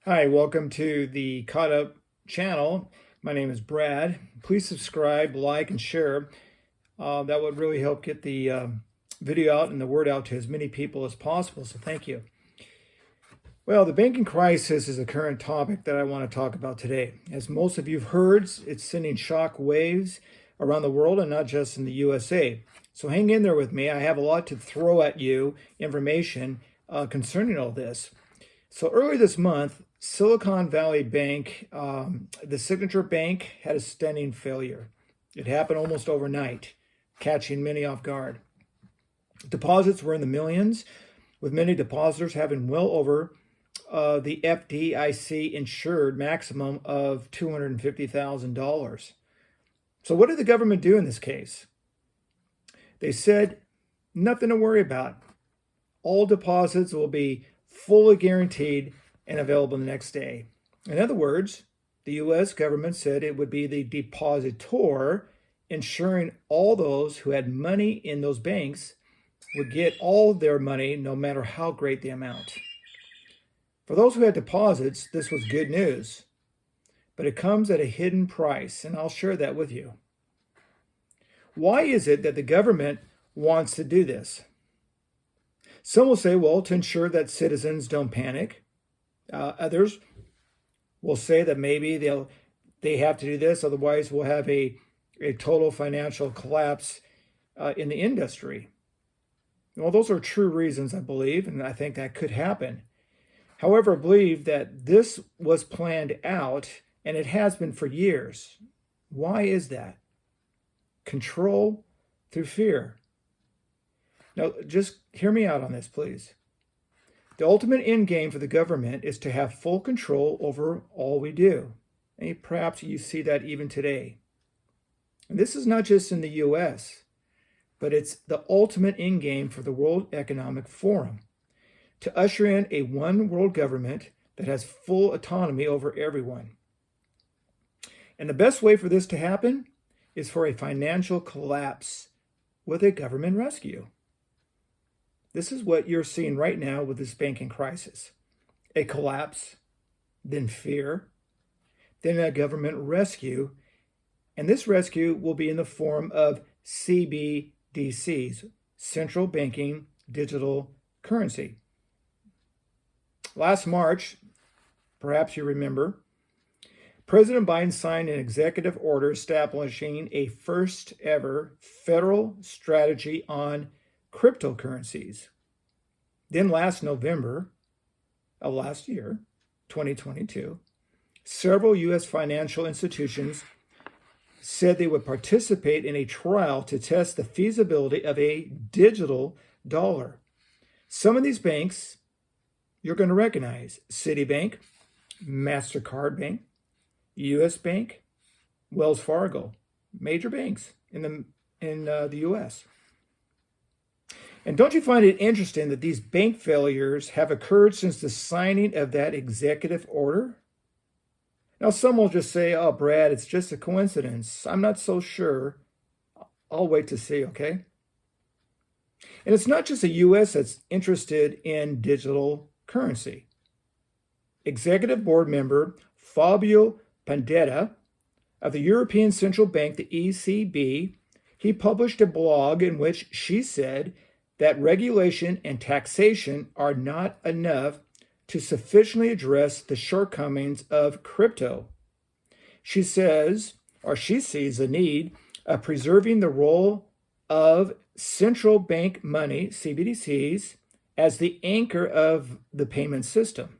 Hi, welcome to the Caught Up channel. My name is Brad. Please subscribe, like, and share. That would really help get the video out and the word out to as many people as possible, so thank you. Well, the banking crisis is a current topic that I want to talk about today. As most of you have heard, it's sending shock waves around the world and not just in the USA. So hang in there with me. I have a lot to throw at you, information concerning all this. So earlier this month, Silicon Valley Bank, the Signature Bank, had a stunning failure. It happened almost overnight, catching many off guard. Deposits were in the millions, with many depositors having well over the FDIC insured maximum of $250,000. So what did the government do in this case? They said, nothing to worry about. All deposits will be fully guaranteed and available the next day. In other words, the U.S. government said it would be the depositor, ensuring all those who had money in those banks would get all their money no matter how great the amount. For those who had deposits, this was good news, but it comes at a hidden price, and I'll share that with you. Why is it that the government wants to do this? Some will say, well, to ensure that citizens don't panic. Others will say that maybe they have to do this, otherwise we'll have a total financial collapse in the industry. Well, those are true reasons, I believe, and I think that could happen. However, I believe that this was planned out, and it has been for years. Why is that? Control through fear. Now, just hear me out on this, please. The ultimate end game for the government is to have full control over all we do. And perhaps you see that even today. And this is not just in the U.S., but it's the ultimate end game for the World Economic Forum, to usher in a one world government that has full autonomy over everyone. And the best way for this to happen is for a financial collapse with a government rescue. This is what you're seeing right now with this banking crisis. A collapse, then fear, then a government rescue. And this rescue will be in the form of CBDCs, central banking digital currency. Last March, perhaps you remember, President Biden signed an executive order establishing a first ever federal strategy on cryptocurrencies. Then last November of last year, 2022, several U.S. financial institutions said they would participate in a trial to test the feasibility of a digital dollar. Some of these banks you're going to recognize: Citibank, MasterCard Bank, U.S. Bank, Wells Fargo, major banks in the U.S. And don't you find it interesting that these bank failures have occurred since the signing of that executive order? Now, some will just say, oh, Brad, it's just a coincidence. I'm not so sure. I'll wait to see, okay? And it's not just the U.S. that's interested in digital currency. Executive board member Fabio Pandetta of the European Central Bank, the ECB, he published a blog in which she said that regulation and taxation are not enough to sufficiently address the shortcomings of crypto. She says, or she sees the need of preserving the role of central bank money, CBDCs, as the anchor of the payment system.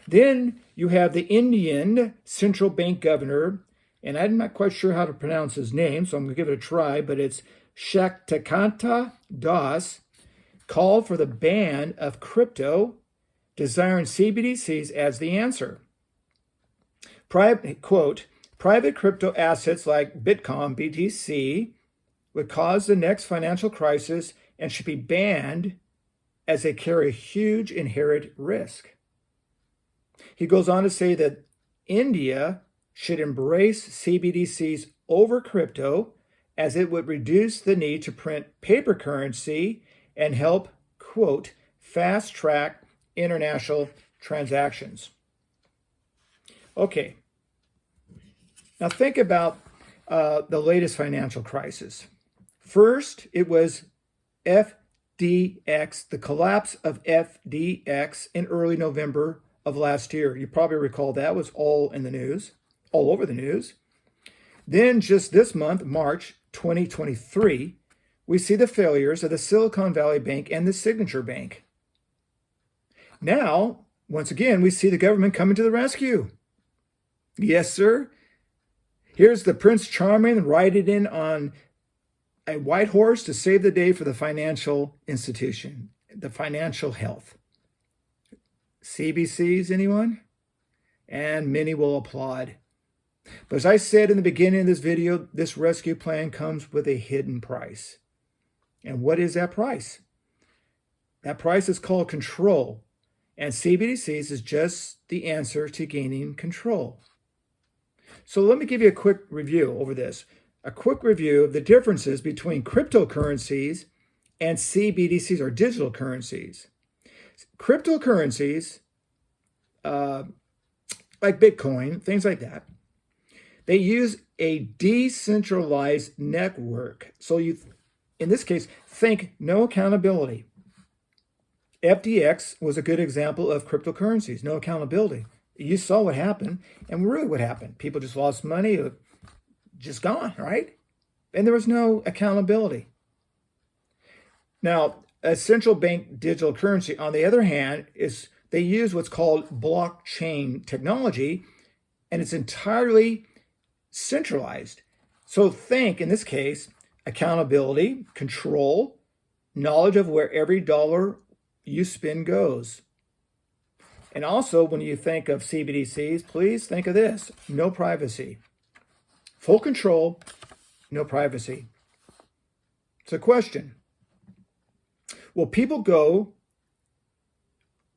Then you have the Indian central bank governor, and I'm not quite sure how to pronounce his name, so I'm going to give it a try, but it's Shaktikanta Das, called for the ban of crypto, desiring CBDCs as the answer. Private crypto assets like Bitcoin, BTC, would cause the next financial crisis and should be banned as they carry a huge inherent risk. He goes on to say that India should embrace CBDCs over crypto, as it would reduce the need to print paper currency and help, quote, fast track international transactions. Okay, now think about the latest financial crisis. First, it was FDX, the collapse of FDX in early November of last year. You probably recall that was all in the news, all over the news. Then just this month, March 2023, we see the failures of the Silicon Valley Bank and the Signature Bank. Now, once again, we see the government coming to the rescue. Yes, sir. Here's the Prince Charming riding in on a white horse to save the day for the financial institution, the financial health. CBCs, anyone? And many will applaud. But as I said in the beginning of this video, this rescue plan comes with a hidden price. And what is that price? That price is called control. And CBDCs is just the answer to gaining control. So let me give you a quick review over this. A quick review of the differences between cryptocurrencies and CBDCs, or digital currencies. Cryptocurrencies, like Bitcoin, things like that, they use a decentralized network. So you, in this case, think no accountability. FTX was a good example of cryptocurrencies, no accountability. You saw what happened, and really what happened. People just lost money, just gone, right? And there was no accountability. Now, a central bank digital currency, on the other hand, is they use what's called blockchain technology, and it's entirely centralized. So think, in this case, accountability, control, knowledge of where every dollar you spend goes. And also, when you think of CBDCs, please think of this: no privacy. Full control, no privacy. It's a question. Will people go,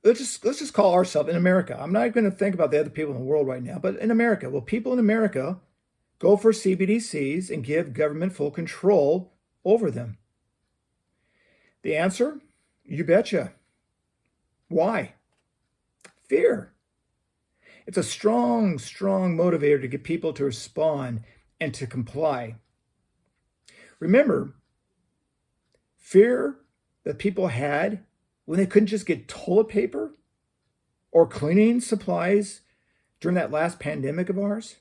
let's just call ourselves in America. I'm not going to think about the other people in the world right now, but in America, will people in America go for CBDCs and give government full control over them? The answer, you betcha. Why? Fear. It's a strong, strong motivator to get people to respond and to comply. Remember, fear that people had when they couldn't just get toilet paper or cleaning supplies during that last pandemic of ours?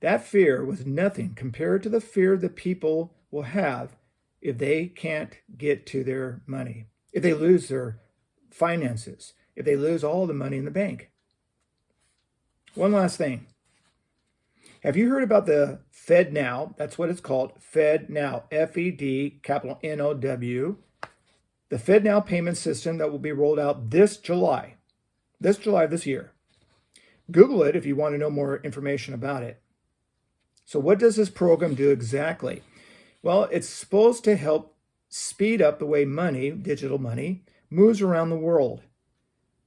That fear was nothing compared to the fear that people will have if they can't get to their money, if they lose their finances, if they lose all the money in the bank. One last thing. Have you heard about the Fed Now? That's what it's called, Fed Now, F-E-D, capital N-O-W. The Fed Now payment system that will be rolled out this July this year. Google it if you want to know more information about it. So what does this program do exactly? Well, it's supposed to help speed up the way money, digital money, moves around the world.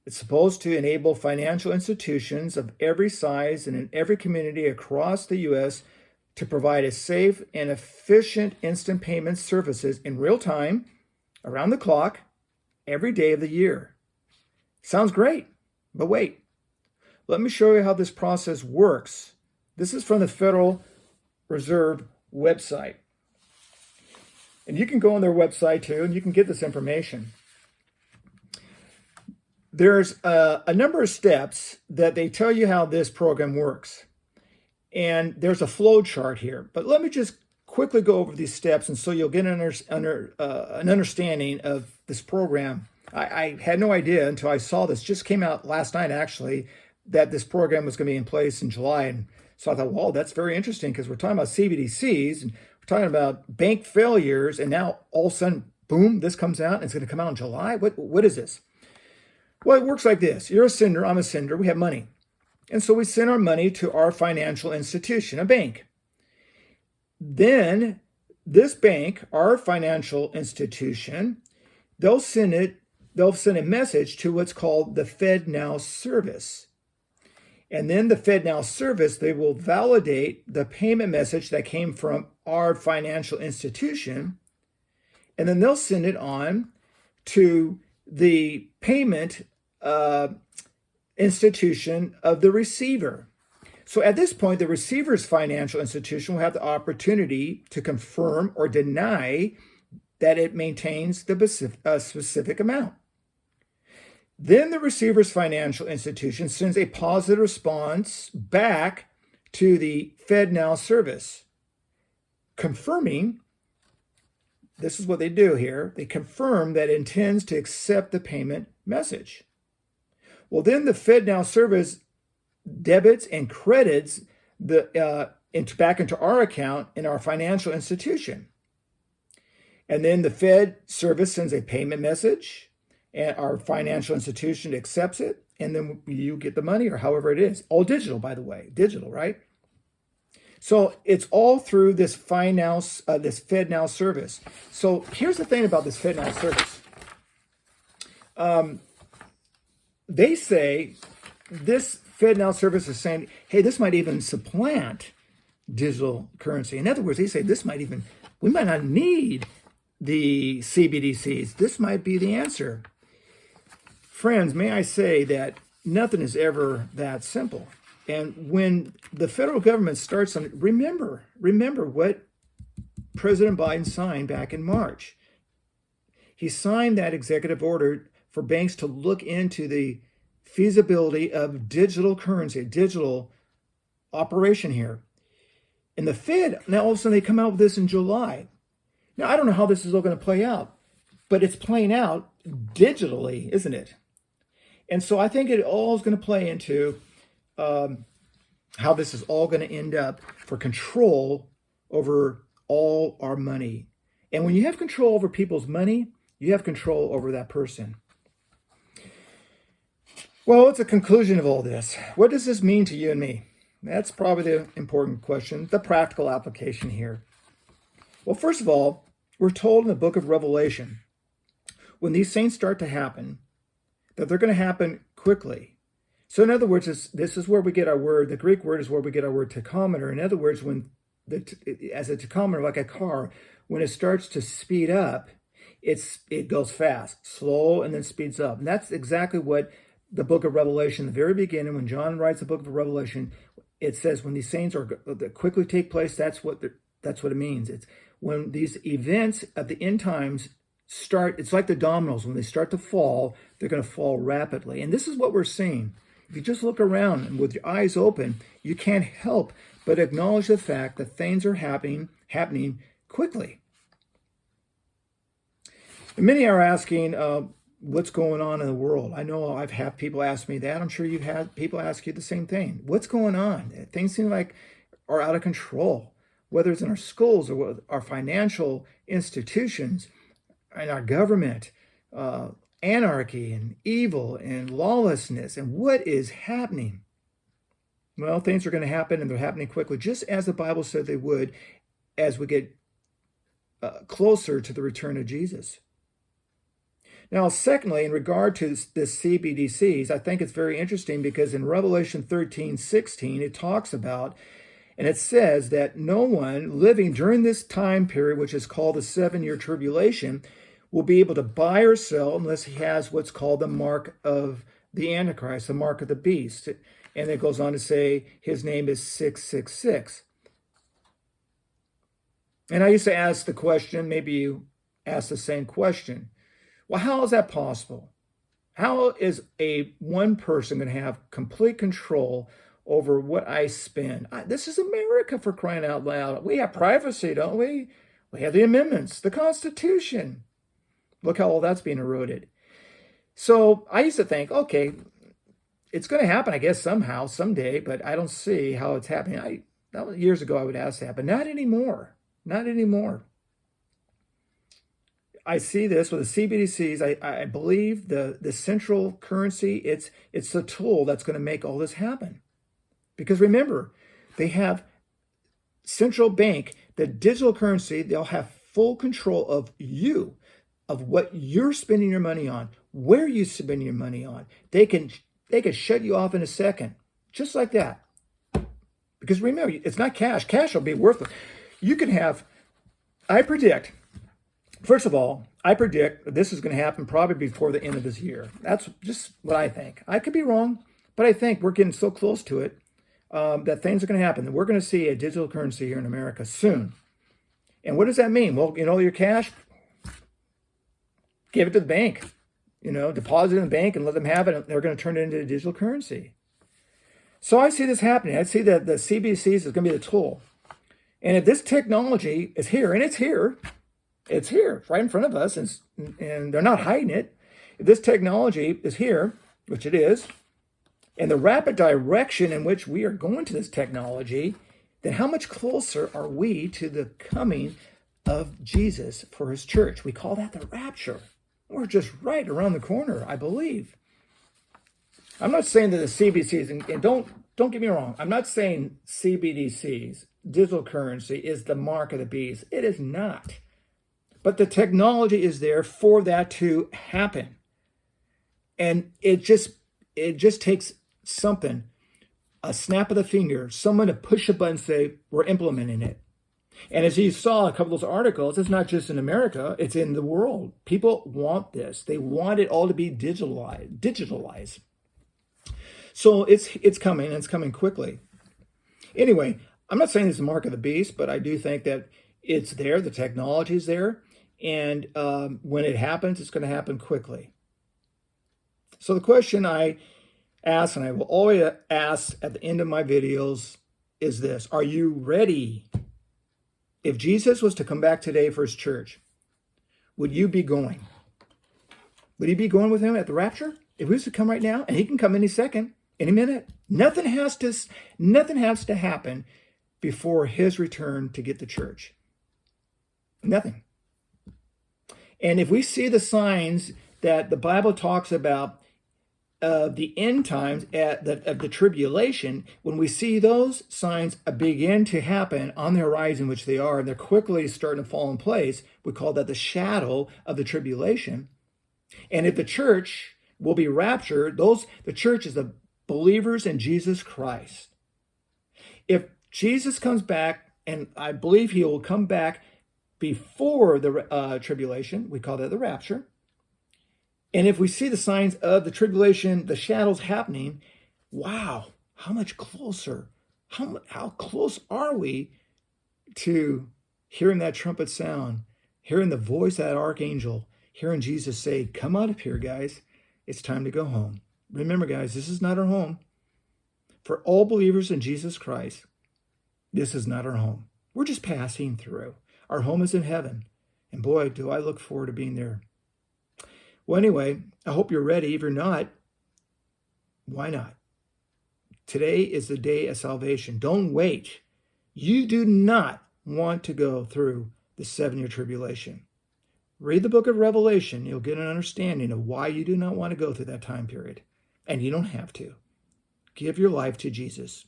It's supposed to enable financial institutions of every size and in every community across the U.S. to provide a safe and efficient instant payment services in real time, around the clock, every day of the year. Sounds great, but wait. Let me show you how this process works. This is from the Federal Reserve website. And you can go on their website too, and you can get this information. There's a number of steps that they tell you how this program works. And there's a flow chart here. But let me just quickly go over these steps, and so you'll get an understanding of this program. I had no idea until I saw this. Just came out last night, actually, that this program was going to be in place in July. And so I thought, well, that's very interesting, because we're talking about CBDCs, and we're talking about bank failures, and now all of a sudden, boom, this comes out, and it's going to come out in July? What is this? Well, it works like this. You're a sender, I'm a sender, we have money. And so we send our money to our financial institution, a bank. Then this bank, our financial institution, they'll send a message to what's called the Fed Now service. And then the Fed Now service, they will validate the payment message that came from our financial institution, and then they'll send it on to the payment institution of the receiver. So at this point, the receiver's financial institution will have the opportunity to confirm or deny that it maintains the specific amount. Then the receiver's financial institution sends a positive response back to the FedNow service, confirming, this is what they do here, they confirm that it intends to accept the payment message. Well, then the FedNow service debits and credits back into our account in our financial institution. And then the Fed service sends a payment message, and our financial institution accepts it, and then you get the money, or however it is. All digital, by the way. Digital, right? So it's all through this FedNow service. So here's the thing about this FedNow service. They say this FedNow service is saying, hey, this might even supplant digital currency. In other words, they say we might not need the CBDCs. This might be the answer. Friends, may I say that nothing is ever that simple. And when the federal government starts on, remember what President Biden signed back in March. He signed that executive order for banks to look into the feasibility of digital currency, digital operation here. And the Fed, now all of a sudden they come out with this in July. Now, I don't know how this is all going to play out, but it's playing out digitally, isn't it? And so I think it all is going to play into how this is all going to end up for control over all our money. And when you have control over people's money, you have control over that person. Well, what's the conclusion of all this? What does this mean to you and me? That's probably the important question, the practical application here. Well, first of all, we're told in the book of Revelation, when these things start to happen, that they're going to happen quickly. So in other words, this is where we get our word, the Greek word is where we get our word tachometer. In other words, as a tachometer, like a car, when it starts to speed up, it goes fast, slow, and then speeds up. And that's exactly what the book of Revelation, the very beginning, when John writes the book of Revelation, it says when these things that quickly take place, that's what it means. It's when these events at the end times start, it's like the dominoes. When they start to fall, they're going to fall rapidly. And this is what we're seeing. If you just look around and with your eyes open, you can't help but acknowledge the fact that things are happening quickly. And many are asking, what's going on in the world? I know I've had people ask me that. I'm sure you've had people ask you the same thing. What's going on? Things seem like are out of control, whether it's in our schools or our financial institutions and our government, anarchy and evil and lawlessness. And what is happening? Well, things are going to happen, and they're happening quickly, just as the Bible said they would as we get closer to the return of Jesus. Now, secondly, in regard to this CBDCs, I think it's very interesting because in Revelation 13:16, it talks about, and it says that no one living during this time period, which is called the 7-year tribulation, will be able to buy or sell unless he has what's called the mark of the Antichrist, the mark of the beast. And it goes on to say his name is 666. And I used to ask the question, maybe you ask the same question. Well, how is that possible? How is one person going to have complete control over what I spend? This is America, for crying out loud. We have privacy, don't we? We have the amendments, the Constitution. Look how all that's being eroded. So I used to think, okay, it's going to happen, I guess, somehow, someday, but I don't see how it's happening. That was years ago I would ask that, but not anymore. Not anymore. I see this with the CBDCs. I believe the central currency, it's the tool that's going to make all this happen. Because remember, they have central bank, the digital currency, they'll have full control of you, of what you're spending your money on, where you spend your money on. They can shut you off in a second, just like that. Because remember, it's not cash. Cash will be worthless. You can have, I predict, first of all, I predict this is going to happen probably before the end of this year. That's just what I think. I could be wrong, but I think we're getting so close to it that things are going to happen. We're going to see a digital currency here in America soon. And what does that mean? Well, your cash, give it to the bank. Deposit it in the bank and let them have it. And they're going to turn it into a digital currency. So I see this happening. I see that the CBDCs is going to be the tool. And if this technology is here, and it's here right in front of us, and they're not hiding it. If this technology is here, which it is, and the rapid direction in which we are going to this technology, then how much closer are we to the coming of Jesus for his church? We call that the rapture. We're just right around the corner, I believe. I'm not saying that the CBDCs, and don't get me wrong, I'm not saying CBDCs, digital currency, is the mark of the beast. It is not. But the technology is there for that to happen. And it just takes something, a snap of the finger, someone to push a button and say, we're implementing it. And as you saw a couple of those articles, it's not just in America, it's in the world. People want this. They want it all to be digitalized. So it's coming, and it's coming quickly. Anyway, I'm not saying it's the mark of the beast, but I do think that it's there, the technology is there, and when it happens, it's going to happen quickly. So the question I ask, and I will always ask at the end of my videos, is this: are you ready? If Jesus was to come back today for his church, would you be going? Would you be going with him at the rapture? If he was to come right now, and he can come any second, any minute, nothing has to happen before his return to get the church. Nothing. And if we see the signs that the Bible talks about the end times of the tribulation, when we see those signs begin to happen on the horizon, which they are, and they're quickly starting to fall in place, we call that the shadow of the tribulation. And if the church will be raptured, the church is the believers in Jesus Christ. If Jesus comes back, and I believe he will come back before the tribulation, we call that the rapture. And if we see the signs of the tribulation, the shadows happening, wow, how much closer, how close are we to hearing that trumpet sound, hearing the voice of that archangel, hearing Jesus say, come on up here, guys. It's time to go home. Remember, guys, this is not our home. For all believers in Jesus Christ, this is not our home. We're just passing through. Our home is in heaven. And boy, do I look forward to being there. Well, anyway, I hope you're ready. If you're not, why not? Today is the day of salvation. Don't wait. You do not want to go through the 7-year tribulation. Read the book of Revelation. You'll get an understanding of why you do not want to go through that time period. And you don't have to. Give your life to Jesus.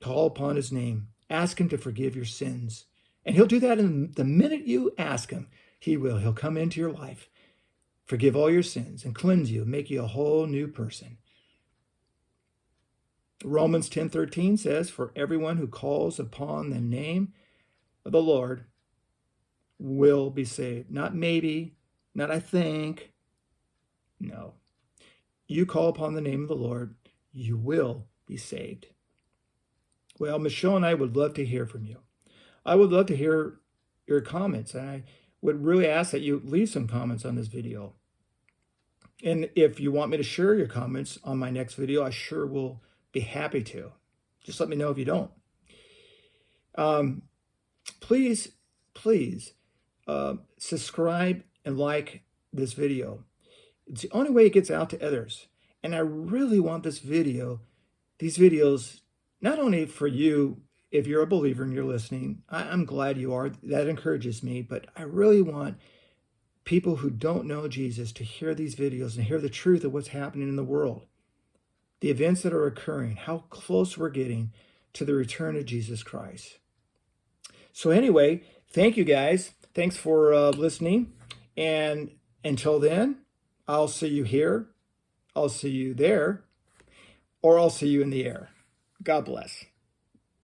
Call upon his name. Ask him to forgive your sins. And he'll do that in the minute you ask him. He will. He'll come into your life, forgive all your sins, and cleanse you, make you a whole new person. Romans 10:13 says, for everyone who calls upon the name of the Lord will be saved. Not maybe, not I think. No. You call upon the name of the Lord, you will be saved. Well, Michelle and I would love to hear from you. I would love to hear your comments, and I would really ask that you leave some comments on this video. And if you want me to share your comments on my next video, I sure will be happy to. Just let me know if you don't. Please subscribe and like this video. It's the only way it gets out to others. And I really want these videos, not only for you, if you're a believer and you're listening, I'm glad you are. That encourages me. But I really want people who don't know Jesus to hear these videos and hear the truth of what's happening in the world, the events that are occurring, how close we're getting to the return of Jesus Christ. So anyway, thank you guys. Thanks for listening. And until then, I'll see you here, I'll see you there, or I'll see you in the air. God bless.